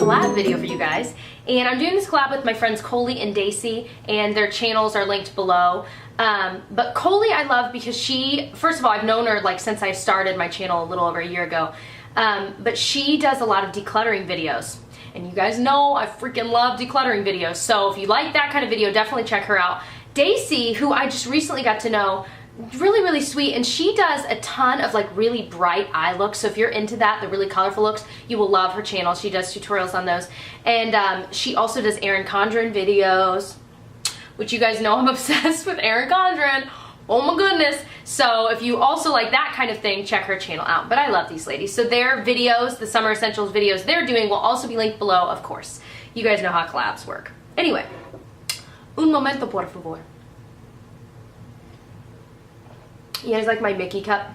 collab video for you guys. And I'm doing this collab with my friends Coley and Daisy, and their channels are linked below. But Coley I love because she, first of all, I've known her like since I started my channel a little over a year ago. But she does a lot of decluttering videos. And you guys know I freaking love decluttering videos. So if you like that kind of video, definitely check her out. Daisy, who I just recently got to know, really sweet, and she does a ton of like really bright eye looks. So if you're into that, the really colorful looks, you will love her channel. She does tutorials on those. And she also does Erin Condren videos, which you guys know I'm obsessed with Erin Condren. Oh my goodness. So if you also like that kind of thing, check her channel out. But I love these ladies. So their videos, the Summer Essentials videos they're doing, will also be linked below, of course. You guys know how collabs work. Anyway, un momento, por favor. You guys like my Mickey cup?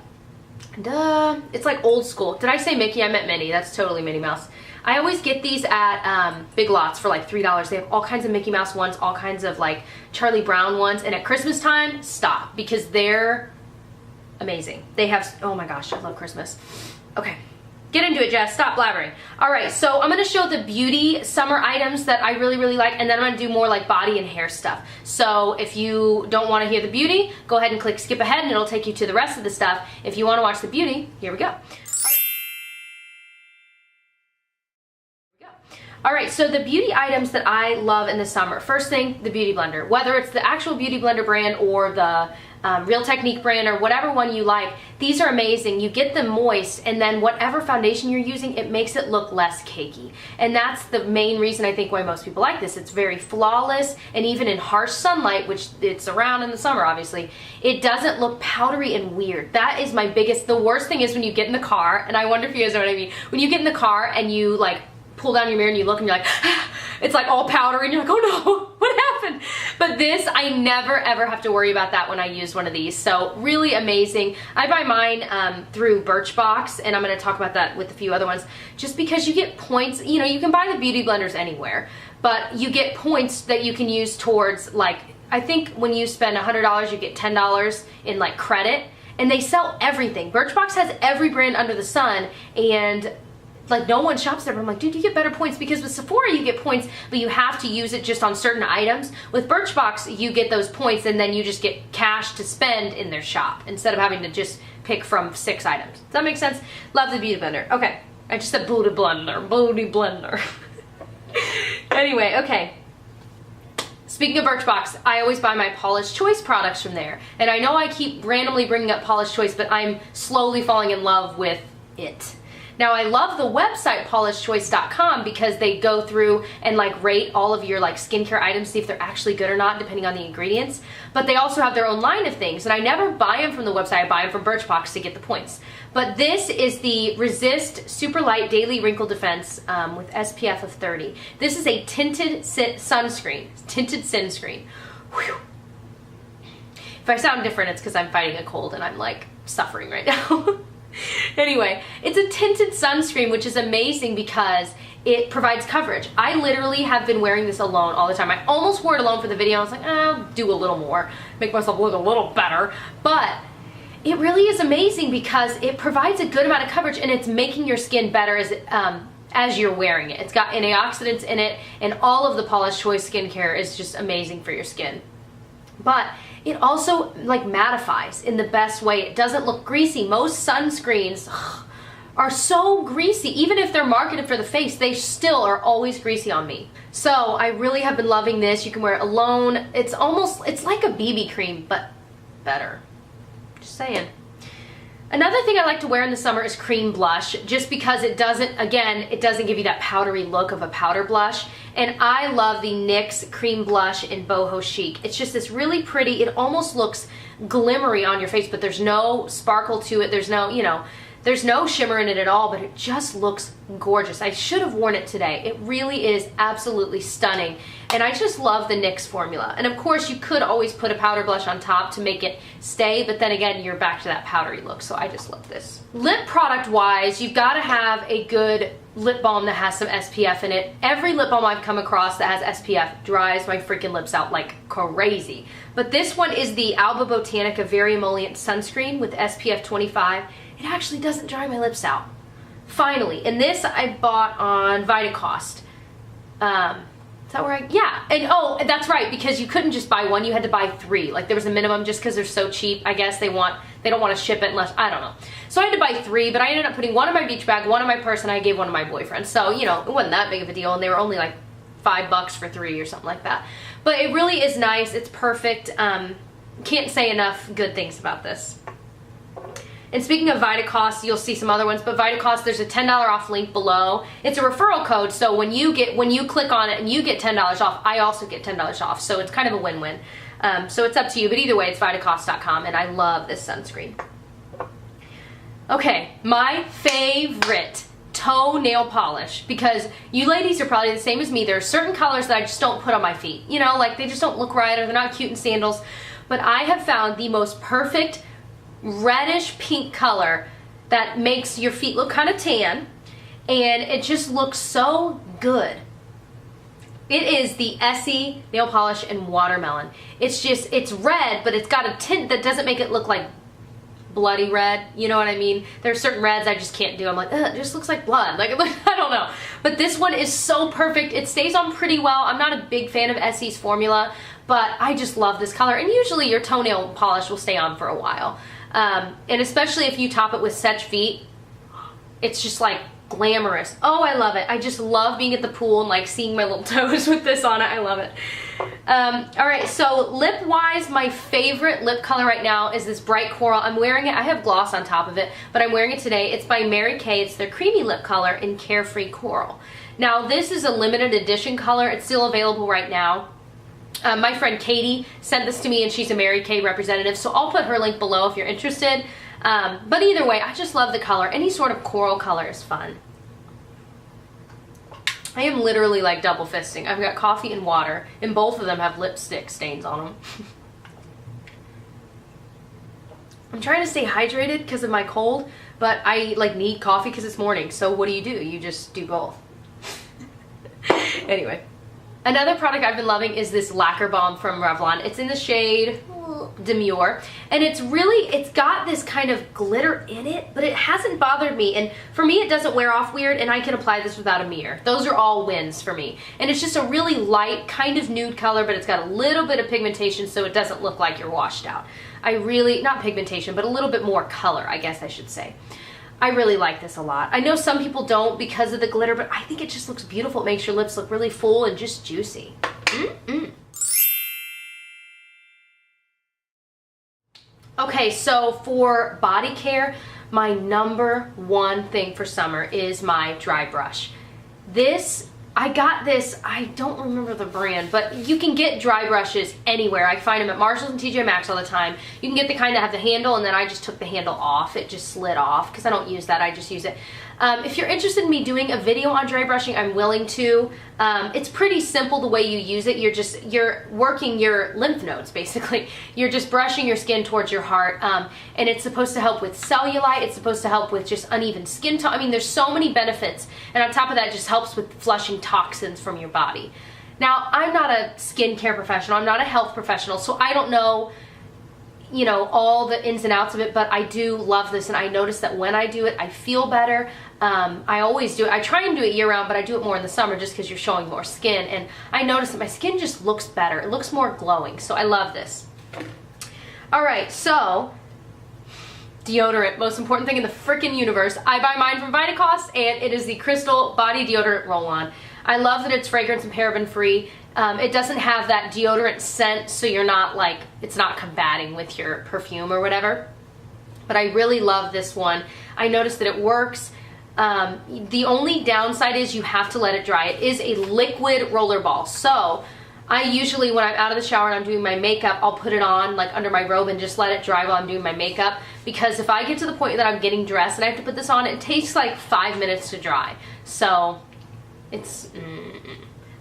Duh. It's like old school. Did I say Mickey? I meant Minnie. That's totally Minnie Mouse. I always get these at Big Lots for like $3. They have all kinds of Mickey Mouse ones, all kinds of like Charlie Brown ones, and at Christmas time, stop, because they're amazing. They have, oh my gosh, I love Christmas. Okay, get into it, Jess. Stop blabbering. All right, so I'm gonna show the beauty summer items that I really like, and then I'm gonna do more like body and hair stuff. So if you don't wanna hear the beauty, go ahead and click skip ahead and it'll take you to the rest of the stuff. If you wanna watch the beauty, here we go. All right, so the beauty items that I love in the summer. First thing, the Beauty Blender. Whether it's the actual Beauty Blender brand or the Real Technique brand or whatever one you like, these are amazing. You get them moist, and then whatever foundation you're using, it makes it look less cakey. And that's the main reason I think why most people like this. It's very flawless, and even in harsh sunlight, which it's around in the summer obviously, it doesn't look powdery and weird. That is my biggest, the worst thing is when you get in the car, and I wonder if you guys know what I mean, when you get in the car and you like pull down your mirror and you look and you're like, it's like all powdery and you're like, oh no, what happened? But this, I never ever have to worry about that when I use one of these. So really amazing. I buy mine through Birchbox, and I'm gonna talk about that with a few other ones, just because you get points. You know, you can buy the beauty blenders anywhere, but you get points that you can use towards, like, I think when you spend $100, you get $10 in like credit, and they sell everything. Birchbox has every brand under the sun, and like no one shops there, but I'm like, dude, you get better points, because with Sephora you get points, but you have to use it just on certain items. With Birchbox, you get those points and then you just get cash to spend in their shop instead of having to just pick from 6 items. Does that make sense? Love the Beauty Blender. Okay, I just said Booty Blender, Booty Blender. Anyway, okay. Speaking of Birchbox, I always buy my Paula's Choice products from there. And I know I keep randomly bringing up Paula's Choice, but I'm slowly falling in love with it. Now I love the website paula'schoice.com because they go through and like rate all of your like skincare items, see if they're actually good or not depending on the ingredients. But they also have their own line of things, and I never buy them from the website, I buy them from Birchbox to get the points. But this is the Resist Super Light Daily Wrinkle Defense with SPF of 30. This is a tinted sunscreen. Whew. If I sound different, it's because I'm fighting a cold and I'm like suffering right now. Anyway, it's a tinted sunscreen, which is amazing because it provides coverage. I literally have been wearing this alone all the time. I almost wore it alone for the video. I was like, I'll do a little more, make myself look a little better. But it really is amazing because it provides a good amount of coverage, and it's making your skin better as you're wearing it. It's got antioxidants in it, and all of the Paula's Choice skincare is just amazing for your skin. But it also like mattifies in the best way. It doesn't look greasy. Most sunscreens are so greasy. Even if they're marketed for the face, they still are always greasy on me. So I really have been loving this. You can wear it alone. It's like a BB cream, but better. Just saying. Another thing I like to wear in the summer is cream blush, just because it doesn't give you that powdery look of a powder blush. And I love the NYX cream blush in Boho Chic. It's just this really pretty, it almost looks glimmery on your face, but there's no sparkle to it. There's no, you know, there's no shimmer in it at all, but it just looks gorgeous. I should have worn it today. It really is absolutely stunning. And I just love the NYX formula. And of course you could always put a powder blush on top to make it stay, but then again, you're back to that powdery look. So I just love this. Lip product wise, you've got to have a good lip balm that has some SPF in it. Every lip balm I've come across that has SPF dries my freaking lips out like crazy. But this one is the Alba Botanica Very Emollient Sunscreen with SPF 25. It actually doesn't dry my lips out. finally, and this I bought on VitaCost. Is that where yeah, and oh, that's right, because you couldn't just buy one, you had to buy 3. Like there was a minimum just because they're so cheap. I guess they don't want to ship it unless, I don't know. So I had to buy 3, but I ended up putting one in my beach bag, one in my purse, and I gave one to my boyfriend. So, you know, it wasn't that big of a deal, and they were only like $5 for 3 or something like that. But it really is nice. It's perfect. Can't say enough good things about this. And speaking of VitaCost, you'll see some other ones, but VitaCost, there's a $10 off link below. It's a referral code, so when you click on it and you get $10 off, I also get $10 off. So it's kind of a win-win. So it's up to you, but either way, it's vitacost.com, and I love this sunscreen. Okay, my favorite toe-nail polish, because you ladies are probably the same as me. There are certain colors that I just don't put on my feet. You know, like they just don't look right, or they're not cute in sandals. But I have found the most perfect reddish pink color that makes your feet look kind of tan, and it just looks so good. It is the Essie nail polish in watermelon. It's red, but it's got a tint that doesn't make it look like bloody red, you know what I mean? There's certain reds I just can't do. I'm like, ugh, it just looks like blood. Like, I don't know. But this one is so perfect. It stays on pretty well. I'm not a big fan of Essie's formula, but I just love this color. And usually your toenail polish will stay on for a while. And especially if you top it with Setch Feet, it's just like glamorous. Oh, I love it. I just love being at the pool and like seeing my little toes with this on it. I love it. All right, so lip-wise, my favorite lip color right now is this bright coral. I'm wearing it. I have gloss on top of it, but I'm wearing it today. It's by Mary Kay. It's their creamy lip color in Carefree Coral. Now, this is a limited edition color. It's still available right now. My friend Katie sent this to me, and she's a Mary Kay representative, so I'll put her link below if you're interested. But either way, I just love the color. Any sort of coral color is fun. I am literally like double fisting. I've got coffee and water, and both of them have lipstick stains on them. I'm trying to stay hydrated because of my cold, but I like need coffee because it's morning, so what do? You just do both. Anyway. Another product I've been loving is this lacquer balm from Revlon. It's in the shade Demure, and it's got this kind of glitter in it, but it hasn't bothered me, and for me it doesn't wear off weird, and I can apply this without a mirror. Those are all wins for me. And it's just a really light, kind of nude color, but it's got a little bit of pigmentation so it doesn't look like you're washed out. Not pigmentation, but a little bit more color, I guess I should say. I really like this a lot. I know some people don't because of the glitter, but I think it just looks beautiful. It makes your lips look really full and just juicy. Okay, so for body care, my #1 thing for summer is my dry brush. I got this, I don't remember the brand, but you can get dry brushes anywhere. I find them at Marshalls and TJ Maxx all the time. You can get the kind that have the handle, and then I just took the handle off. It just slid off because I don't use that. I just use it. If you're interested in me doing a video on dry brushing, I'm willing to. It's pretty simple the way you use it. You're working your lymph nodes, basically. You're just brushing your skin towards your heart, and it's supposed to help with cellulite. It's supposed to help with just uneven skin tone. I mean, there's so many benefits, and on top of that, it just helps with flushing toxins from your body. Now, I'm not a skincare professional. I'm not a health professional, so I don't know, you know, all the ins and outs of it, but I do love this, and I notice that when I do it, I feel better. I always do it. I try and do it year-round, but I do it more in the summer just because you're showing more skin, and I notice that my skin just looks better. It looks more glowing, so I love this. All right, so deodorant, most important thing in the freaking universe. I buy mine from VitaCost, and it is the Crystal Body Deodorant Roll-On. I love that it's fragrance and paraben free. It doesn't have that deodorant scent, so you're not like, it's not combating with your perfume or whatever. But I really love this one. I noticed that it works. The only downside is you have to let it dry. It is a liquid roller ball. So I usually, when I'm out of the shower and I'm doing my makeup, I'll put it on like under my robe and just let it dry while I'm doing my makeup. Because if I get to the point that I'm getting dressed and I have to put this on, it takes like 5 minutes to dry. So it's,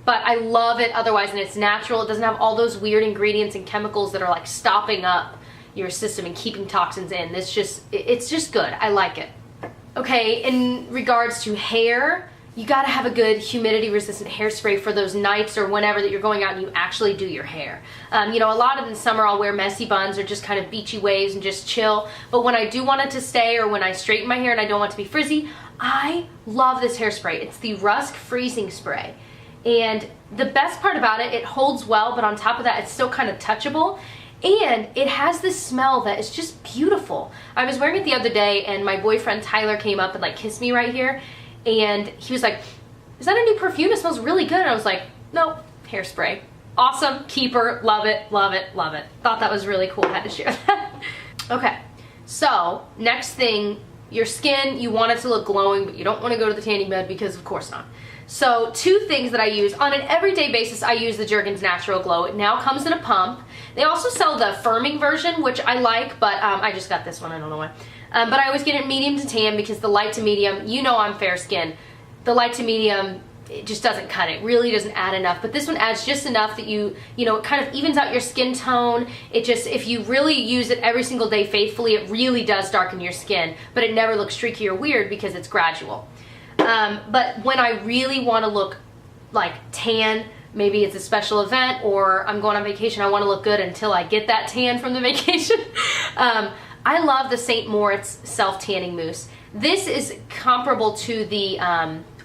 but I love it otherwise, and it's natural. It doesn't have all those weird ingredients and chemicals that are like stopping up your system and keeping toxins in. It's just good. I like it. Okay, in regards to hair, you gotta have a good humidity resistant hairspray for those nights or whenever that you're going out and you actually do your hair. You know, a lot of the summer I'll wear messy buns or just kind of beachy waves and just chill, but when I do want it to stay or when I straighten my hair and I don't want it to be frizzy, I love this hairspray. It's the Rusk Freezing Spray. And the best part about it, it holds well, but on top of that, it's still kind of touchable. And it has this smell that is just beautiful. I was wearing it the other day and my boyfriend Tyler came up and like kissed me right here. And he was like, is that a new perfume? It smells really good. And I was like, no, hairspray. Awesome, keeper, love it, love it, love it. Thought that was really cool, had to share that. Okay, so next thing, your skin, you want it to look glowing, but you don't want to go to the tanning bed because of course not. So 2 things that I use on an everyday basis, I use the Jergens Natural Glow. It now comes in a pump. They also sell the firming version, which I like, but I just got this one, I don't know why. But I always get it medium to tan because the light to medium, you know I'm fair skin. The light to medium, it just doesn't cut it. Really doesn't add enough. But this one adds just enough that you know, it kind of evens out your skin tone. It just, if you really use it every single day faithfully, it really does darken your skin. But it never looks streaky or weird because it's gradual. But when I really want to look like tan, maybe it's a special event or I'm going on vacation, I want to look good until I get that tan from the vacation. I love the St. Moritz Self-Tanning Mousse. This is comparable to the,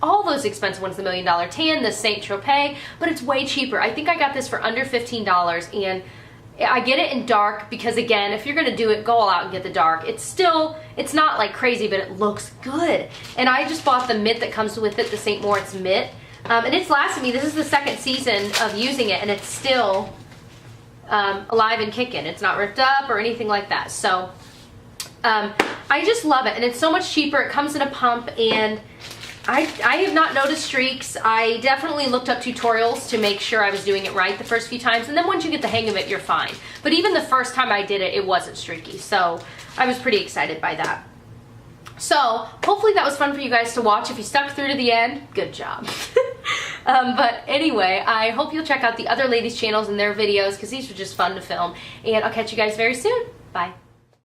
all those expensive ones, the $1 Million Tan, the St. Tropez, but it's way cheaper. I think I got this for under $15 and I get it in dark because again, if you're gonna do it, go all out and get the dark. It's still, it's not like crazy, but it looks good. And I just bought the mitt that comes with it, the St. Moritz mitt. And it's lasted me, this is the 2nd season of using it and it's still alive and kicking. It's not ripped up or anything like that. So I just love it and it's so much cheaper. It comes in a pump and I have not noticed streaks. I definitely looked up tutorials to make sure I was doing it right the first few times, and then once you get the hang of it, you're fine. But even the first time I did it, it wasn't streaky, so I was pretty excited by that. So hopefully that was fun for you guys to watch. If you stuck through to the end, good job. But anyway, I hope you'll check out the other ladies' channels and their videos because these were just fun to film, and I'll catch you guys very soon. Bye.